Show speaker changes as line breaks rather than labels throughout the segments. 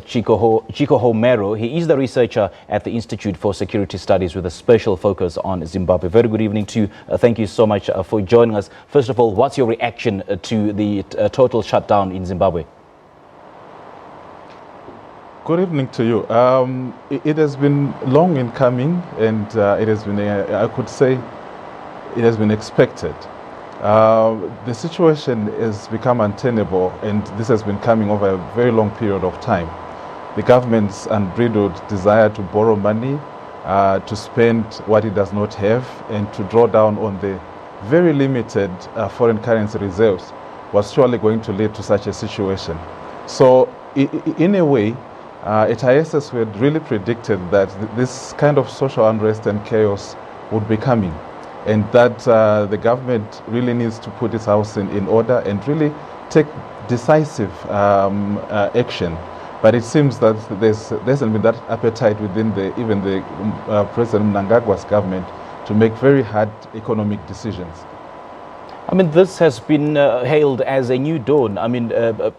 Chikohomero. He is the researcher at the Institute for Security Studies with a special focus on Zimbabwe. Very good evening to you. Thank you so much for joining us. First of all, what's your reaction to the total shutdown in Zimbabwe?
Good evening to you. It has been long in coming, and it has been, I could say, it has been expected. The situation has become untenable, and this has been coming over a very long period of time. The government's unbridled desire to borrow money, to spend what it does not have, and to draw down on the very limited foreign currency reserves was surely going to lead to such a situation. So, in a way, at ISS we had really predicted that this kind of social unrest and chaos would be coming, and that the government really needs to put its house in order and really take decisive action. But it seems that there hasn't been that appetite within even the President Mnangagwa's government to make very hard economic decisions.
I mean, this has been hailed as a new dawn. I mean,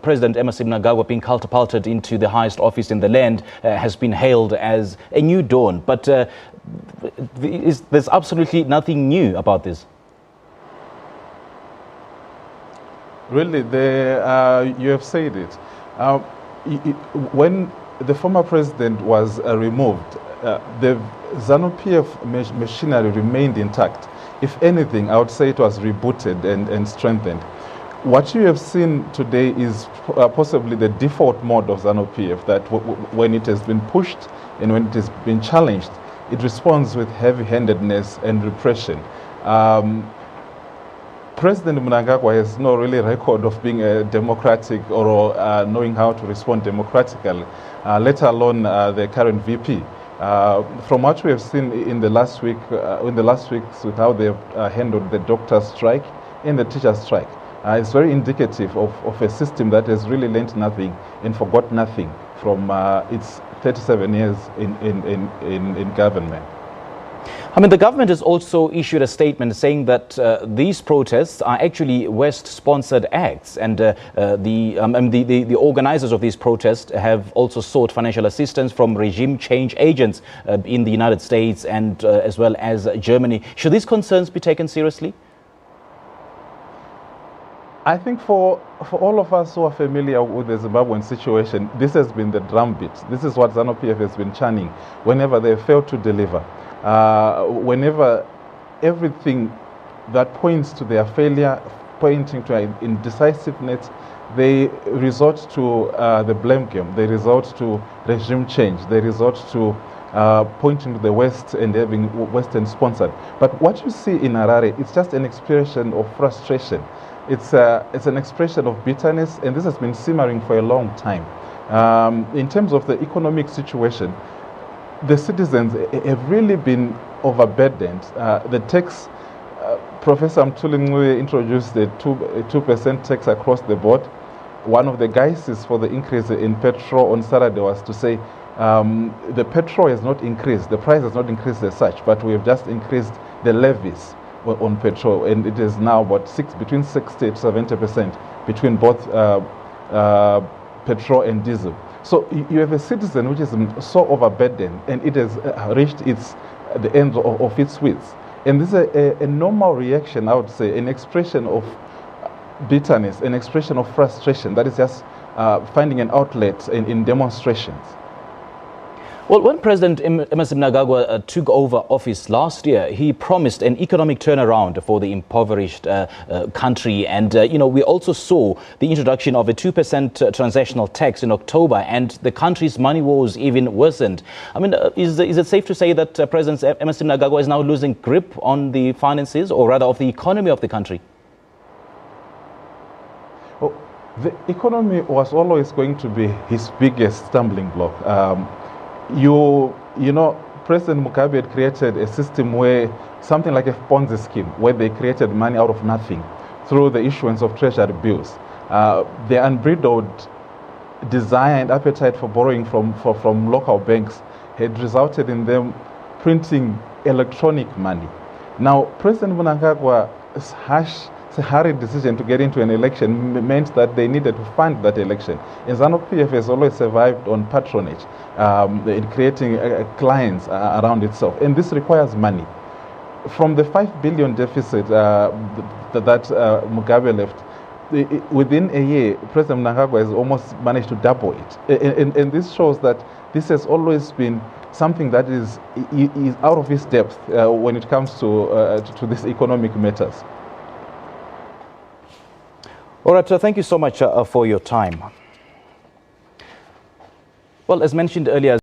President Emmerson Mnangagwa being catapulted into the highest office in the land has been hailed as a new dawn. But there's absolutely nothing new about this.
Really, you have said it. When the former president was removed, the ZANU-PF machinery remained intact. If anything, I would say it was rebooted and strengthened. What you have seen today is possibly the default mode of ZANU-PF, that when it has been pushed and when it has been challenged, it responds with heavy-handedness and repression. President Mnangagwa has no really record of being a democratic or knowing how to respond democratically, let alone the current VP. From what we have seen in the last weeks with how they have handled the doctor's strike and the teacher's strike, it's very indicative of a system that has really learned nothing and forgot nothing from its 37 years in government.
I mean, the government has also issued a statement saying that these protests are actually West-sponsored acts, and the organizers of these protests have also sought financial assistance from regime change agents in the United States and as well as Germany. Should these concerns be taken seriously?
I think for all of us who are familiar with the Zimbabwean situation, this has been the drumbeat. This is what ZANU-PF has been chanting whenever they fail to deliver. Whenever everything that points to their failure, pointing to indecisiveness, they resort to the blame game. They resort to regime change. They resort to pointing to the West and having Western sponsored. But what you see in Harare, it's just an expression of frustration. It's an expression of bitterness, and this has been simmering for a long time. In terms of the economic situation, the citizens have really been overburdened. The tax, Professor Mtuli introduced the 2% tax across the board. One of the guises for the increase in petrol on Saturday was to say the petrol has not increased, the price has not increased as such, but we have just increased the levies on petrol, and it is now about between 60 to 70% between both petrol and diesel. So you have a citizen which is so overburdened, and it has reached the end of its wits. And this is a normal reaction, I would say, an expression of bitterness, an expression of frustration that is just finding an outlet in demonstrations.
Well, when President Emmerson Mnangagwa took over office last year, he promised an economic turnaround for the impoverished country. And, we also saw the introduction of a 2% transactional tax in October, and the country's money woes even worsened. I mean, is it safe to say that President Emmerson Mnangagwa is now losing grip on the finances, or rather of the economy of the country?
Well, the economy was always going to be his biggest stumbling block. President Mugabe had created a system where something like a Ponzi scheme, where they created money out of nothing through the issuance of treasury bills. The unbridled desire and appetite for borrowing from local banks had resulted in them printing electronic money. Now, President Mnangagwa's harsh hurried decision to get into an election meant that they needed to fund that election. And ZANU-PF has always survived on patronage, in creating clients around itself. And this requires money. From the 5 billion deficit that Mugabe left, within a year, President Mnangagwa has almost managed to double it. And this shows that this has always been something that is out of his depth when it comes to these economic matters.
All right, thank you so much for your time. Well, as mentioned earlier,